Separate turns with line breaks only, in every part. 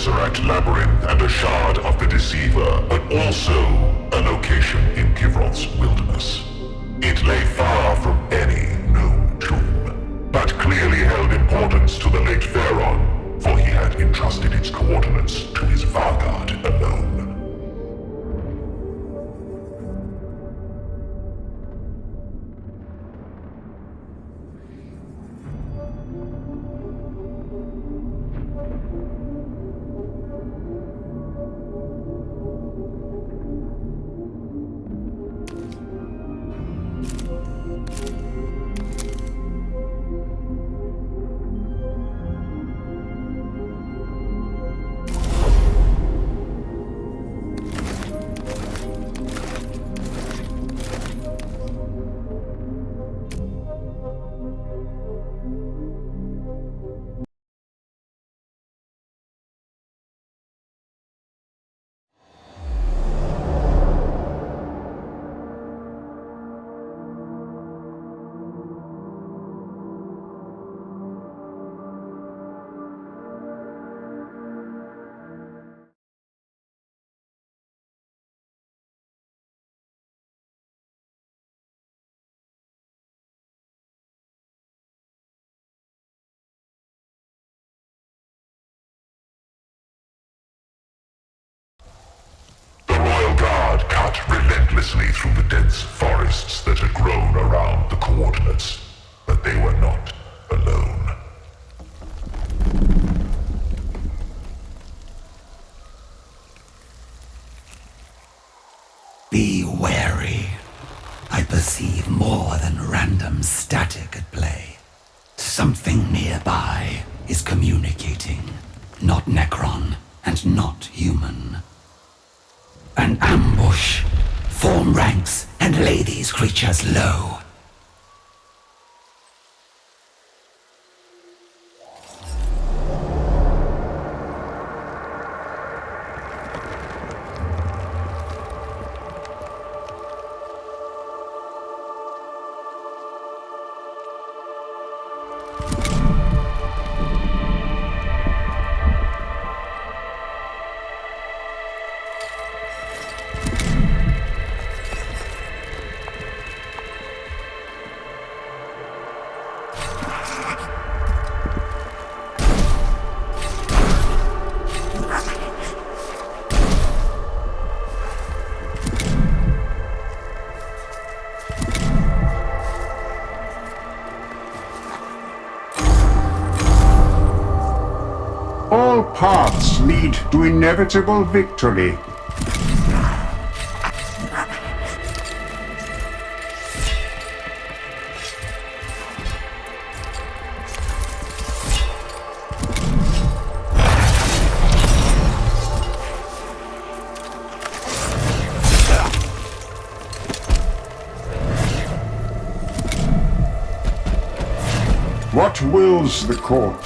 Tesseract Labyrinth and a shard of the Deceiver, but also a location in Kivroth's wilderness. It lay far from any known tomb, but clearly held importance to the late Pharaon, for he had entrusted its coordinates to his Vanguard alone. Relentlessly through the dense forests that had grown around the coordinates, but they were not alone.
Be wary. I perceive more than random static at play. Something nearby is communicating. Not Necron, and not human. An ambush. Form ranks and lay these creatures low.
All paths lead to inevitable victory. What wills the court?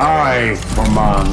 I command.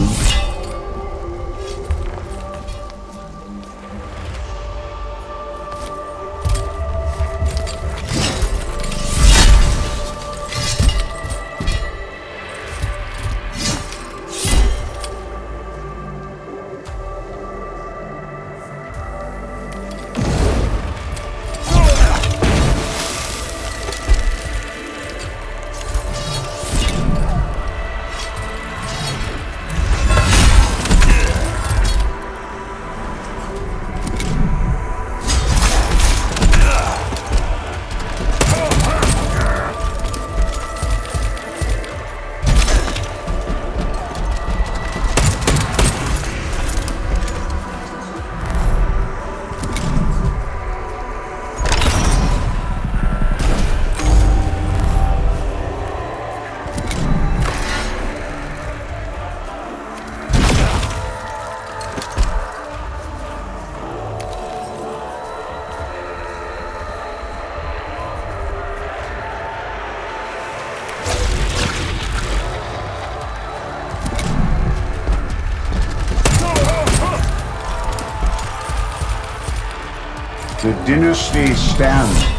The dynasty stands.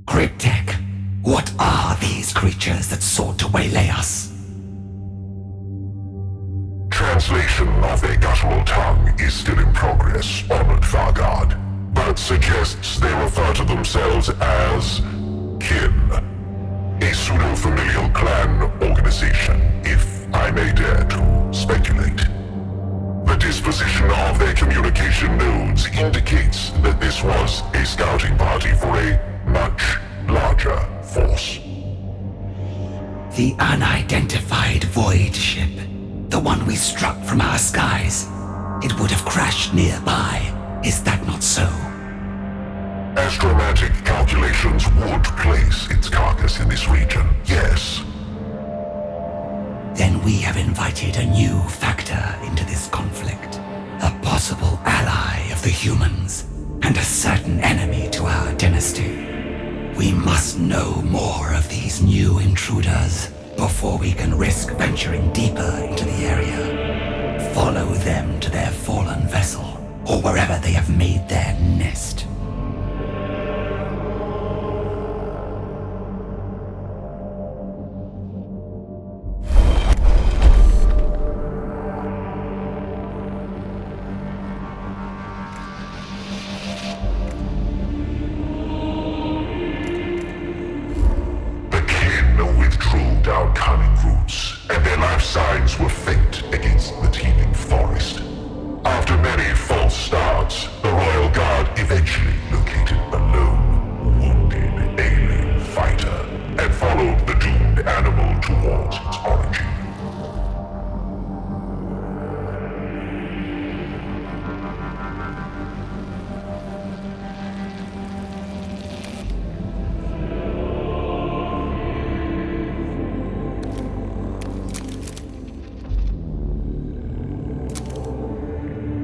Cryptek, what are these creatures that sought to waylay us?
Translation of their guttural tongue is still in progress, Honored Fargard, but suggests they refer to themselves as kin. A pseudo-familial clan organization, if I may dare to speculate. The disposition of their communication nodes indicates that this was a scouting party for a much larger force.
The unidentified void ship, the one we struck from our skies. It would have crashed nearby. Is that not so?
Astromantic calculations would place its carcass in this region, yes.
Then we have invited a new factor into this conflict. A possible ally of the humans, and a certain enemy to our dynasty. We must know more of these new intruders before we can risk venturing deeper into the area. Follow them to their fallen vessel, or wherever they have made their nest.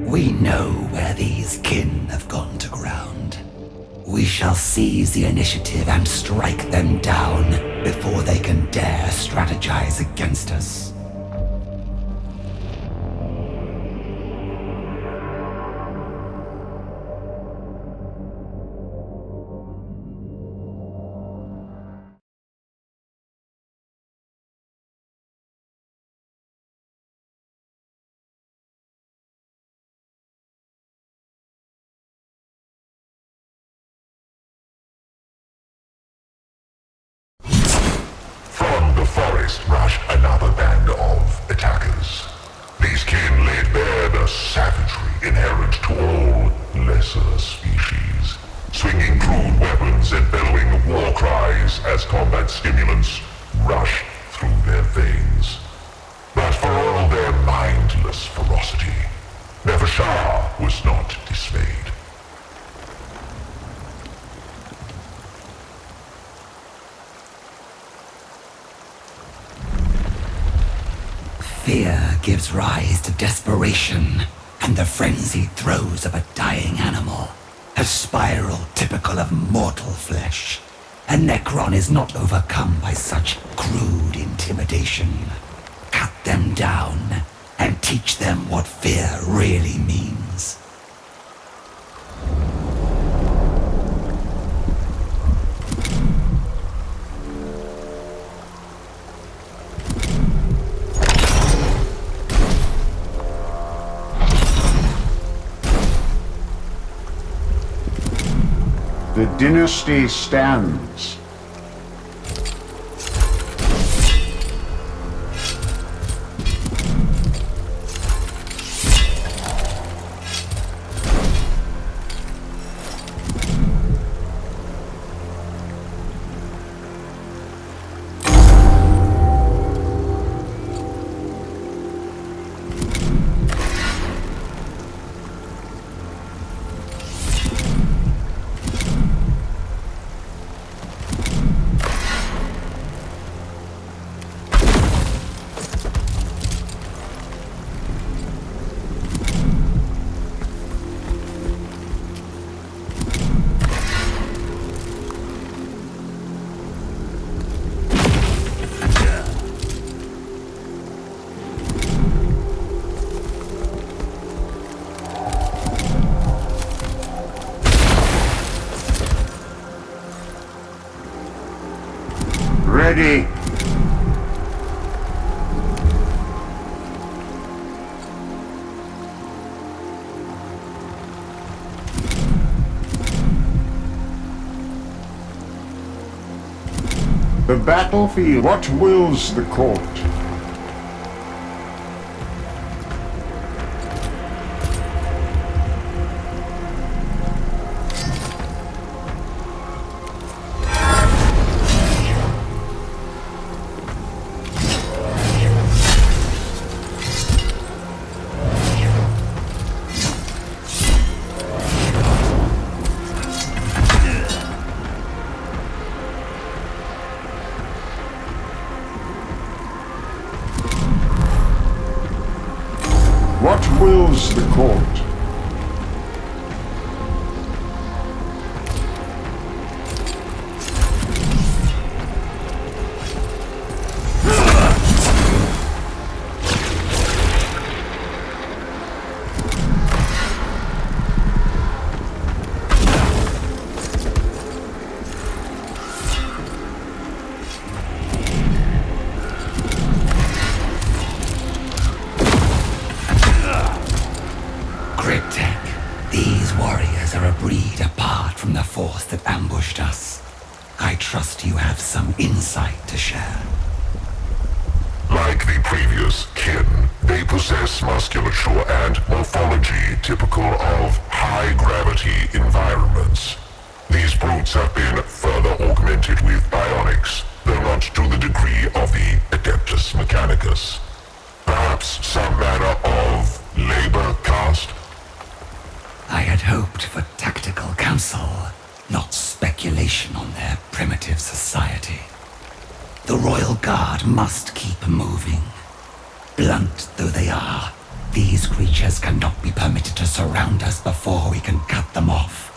We know where these kin have gone to ground. We shall seize the initiative and strike them down before they can dare strategize against us.
Rushed another band of attackers. These kin laid bare the savagery inherent to all lesser species, swinging crude weapons and bellowing war cries as combat stimulants rushed through their veins. But for all their mindless ferocity, Nevershah was not dismayed.
Fear gives rise to desperation and the frenzied throes of a dying animal. A spiral typical of mortal flesh. A Necron is not overcome by such crude intimidation. Cut them down, and teach them what fear really means.
The dynasty stands. Ready. The battlefield. What wills the court? What wills the court?
These warriors are a breed apart from the force that ambushed us. I trust you have some insight to share.
Like the previous kin, they possess musculature and morphology typical of high-gravity environments. These brutes have been further augmented with bionics, though not to the degree of the Adeptus Mechanicus. Perhaps some manner of labor caste?
I had hoped for tactical counsel, not speculation on their primitive society. The Royal Guard must keep moving. Blunt though they are, these creatures cannot be permitted to surround us before we can cut them off.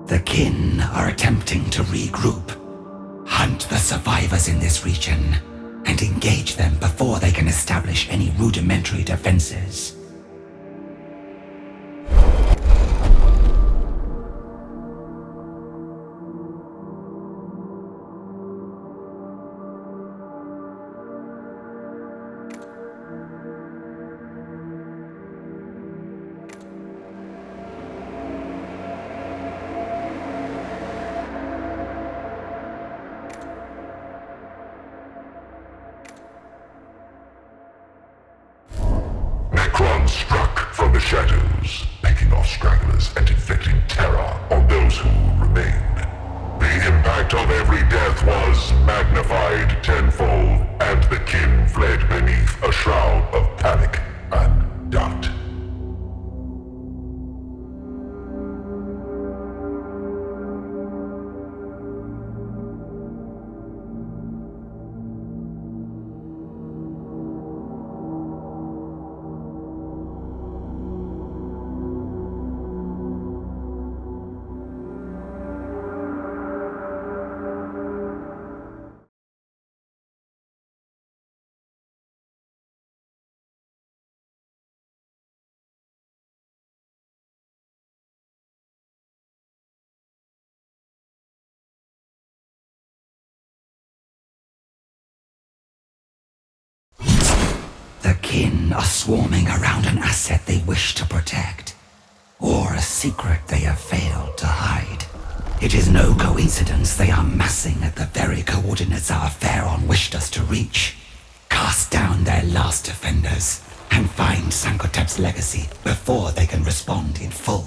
The kin are attempting to regroup, hunt the survivors in this region, and engage them before they can establish any rudimentary defenses.
Struck from the shadows, picking off stragglers and inflicting terror on those who remained. The impact of every death was magnified tenfold, and the kin fled beneath a shroud of panic and doubt.
The kin are swarming around an asset they wish to protect, or a secret they have failed to hide. It is no coincidence they are massing at the very coordinates our Pharaon wished us to reach. Cast down their last defenders, and find Sankotep's legacy before they can respond in full.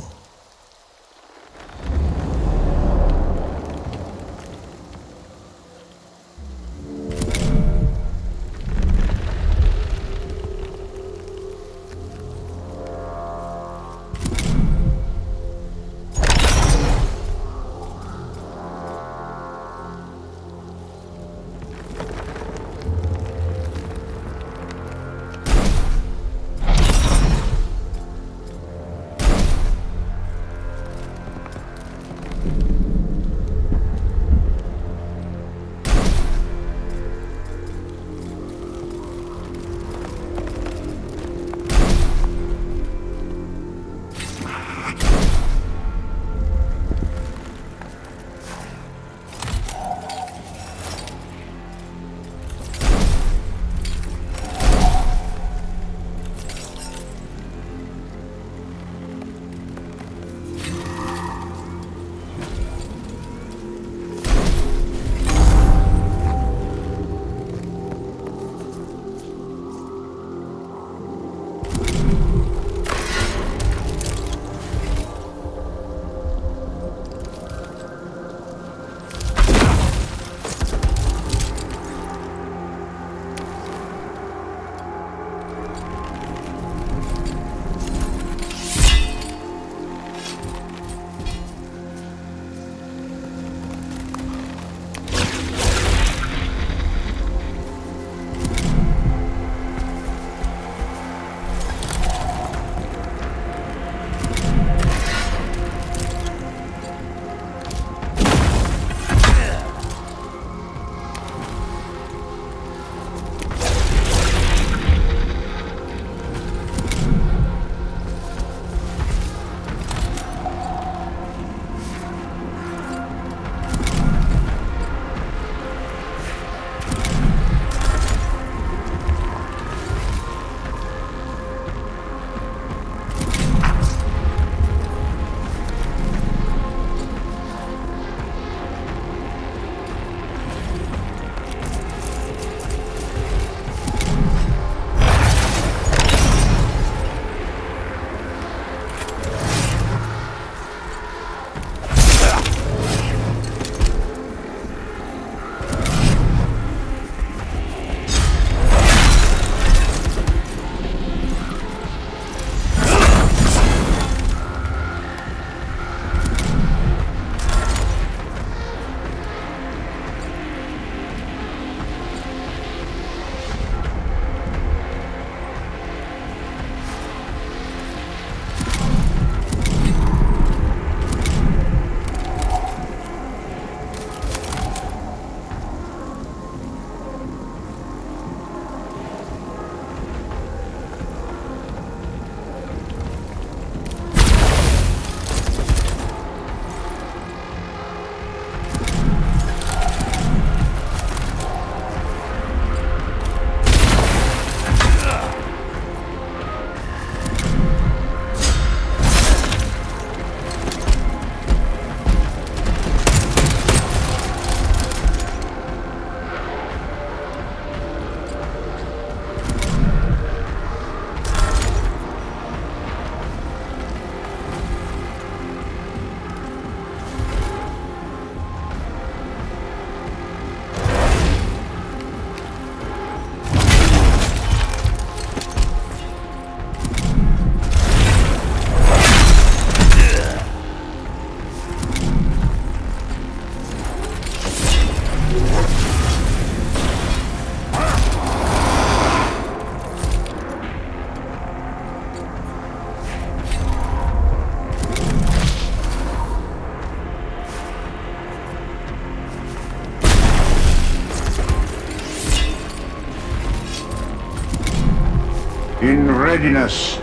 In readiness.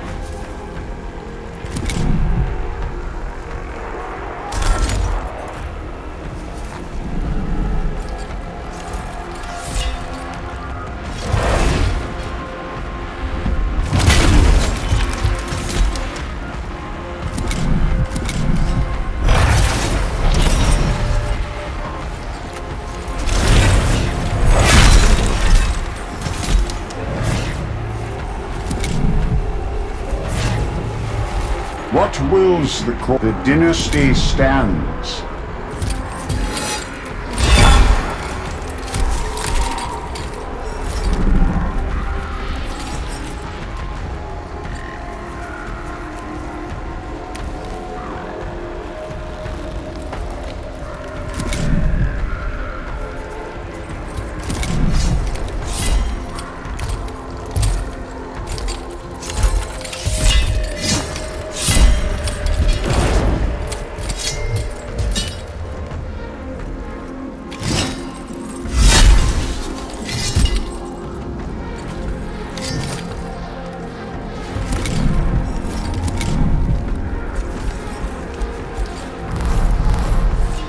wills the court? The dynasty stands.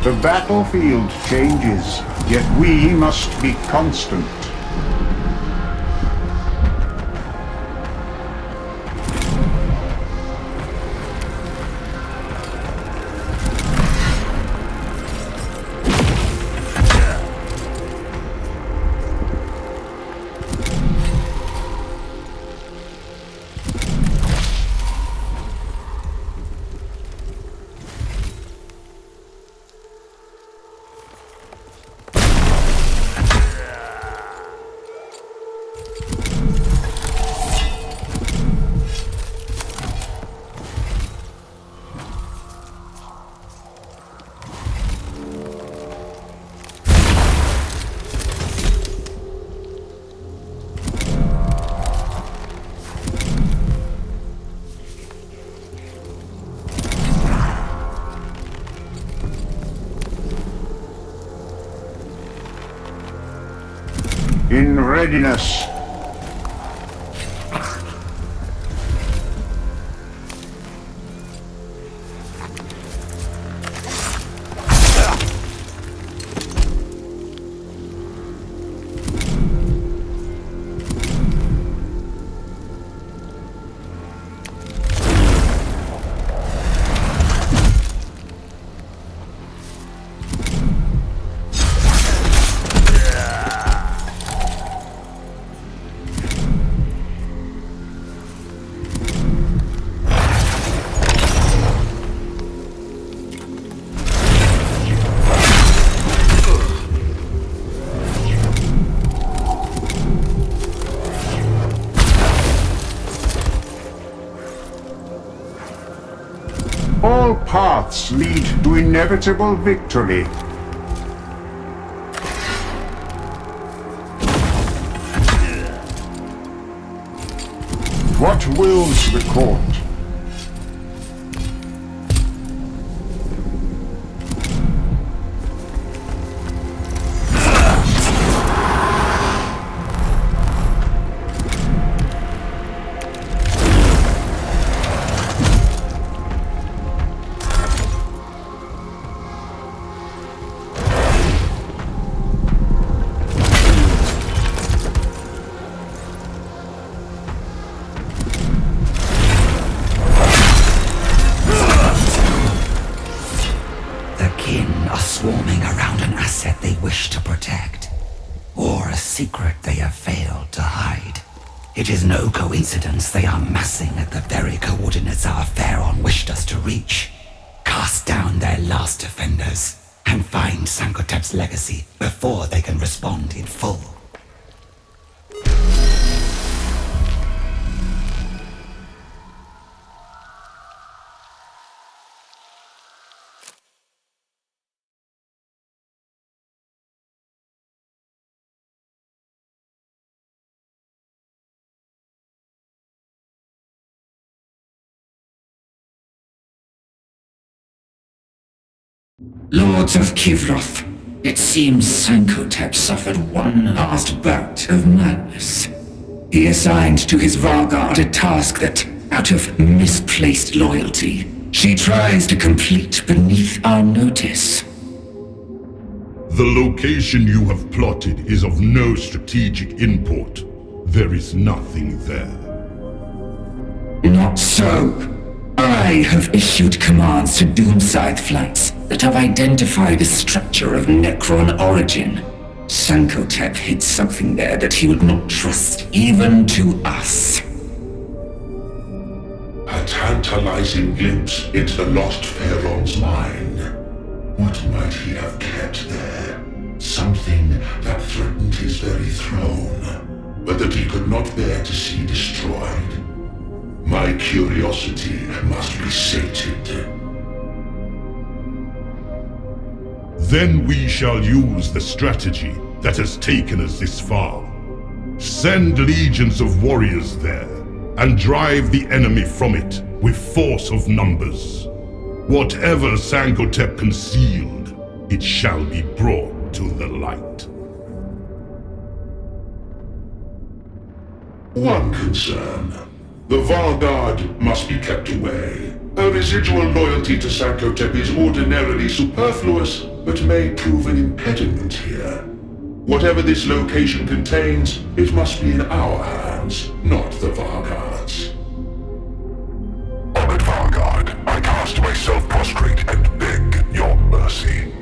The battlefield changes, yet we must be constant. In readiness. All paths lead to inevitable victory. What wills the court?
Swarming around an asset they wish to protect, or a secret they have failed to hide. It is no coincidence they are massing at the very coordinates our Pharaon wished us to reach. Cast down their last defenders, and find Sankotep's legacy before they can respond in full.
Lords of Kivroth, it seems Sankotep suffered one last bout of madness. He assigned to his Varguard a task that, out of misplaced loyalty, she tries to complete beneath our notice.
The location you have plotted is of no strategic import. There is nothing there.
Not so. I have issued commands to Doomscythe flights that have identified a structure of Necron origin. Sankotep hid something there that he would not trust even to us.
At hand tantalizing glimpse into the lost Pharaoh's mind. What might he have kept there? Something that threatened his very throne, but that he could not bear to see destroyed. My curiosity must be sated.
Then we shall use the strategy that has taken us this far. Send legions of warriors there, and drive the enemy from it with force of numbers. Whatever Sankotep concealed, it shall be brought to the light.
One concern. The Vanguard must be kept away. A residual loyalty to Sankotep is ordinarily superfluous, but may prove an impediment here. Whatever this location contains, it must be in our hands, not the Vanguard's.
Honored Vanguard, I cast myself prostrate and beg your mercy.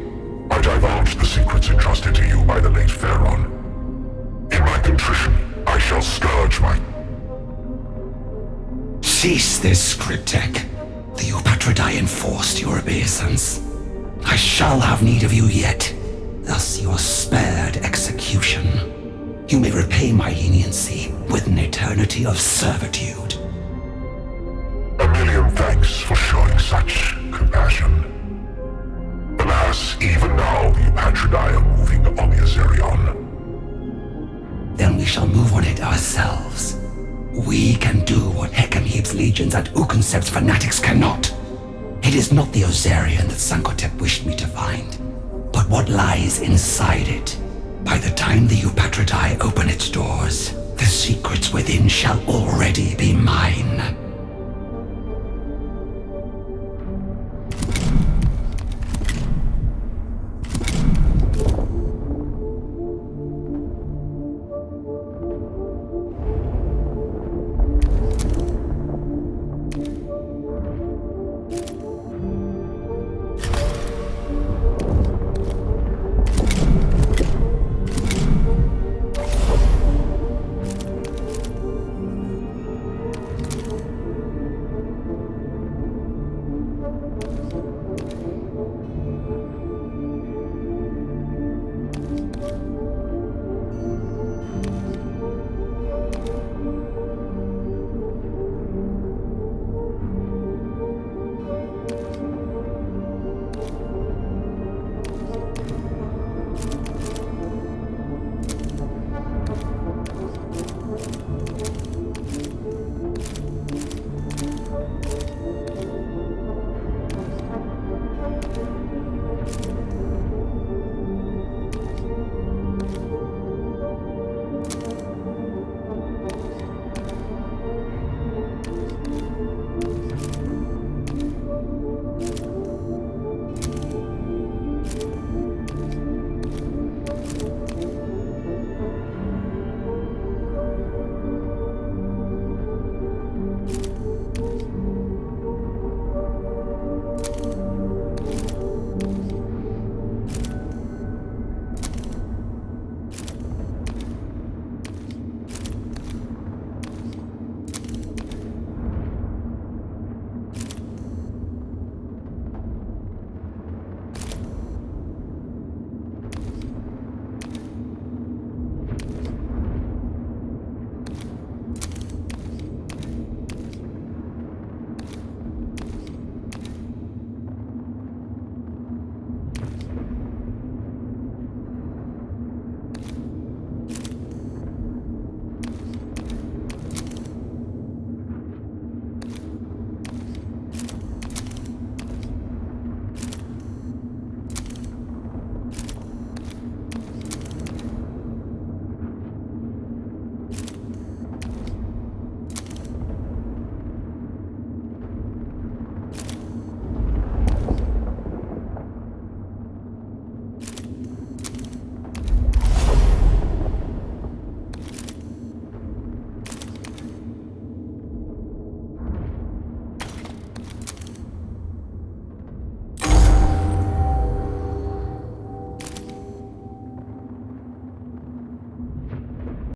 I divulge the secrets entrusted to you by the late Pharaoh. In my contrition, I shall scourge my...
Cease this, Cryptek. The Eupatridae enforced your obeisance. I shall have need of you yet. Thus you're spared execution. You may repay my leniency with an eternity of servitude.
A million thanks for showing such compassion. Alas, even now the Eupatridae are moving on the Azerion.
Then we shall move on it ourselves. We can do what Hekimheep's legions and Ukonsep's fanatics cannot. It is not the Ozerian that Sankotep wished me to find, but what lies inside it. By the time the Eupatridae open its doors, the secrets within shall already be mine.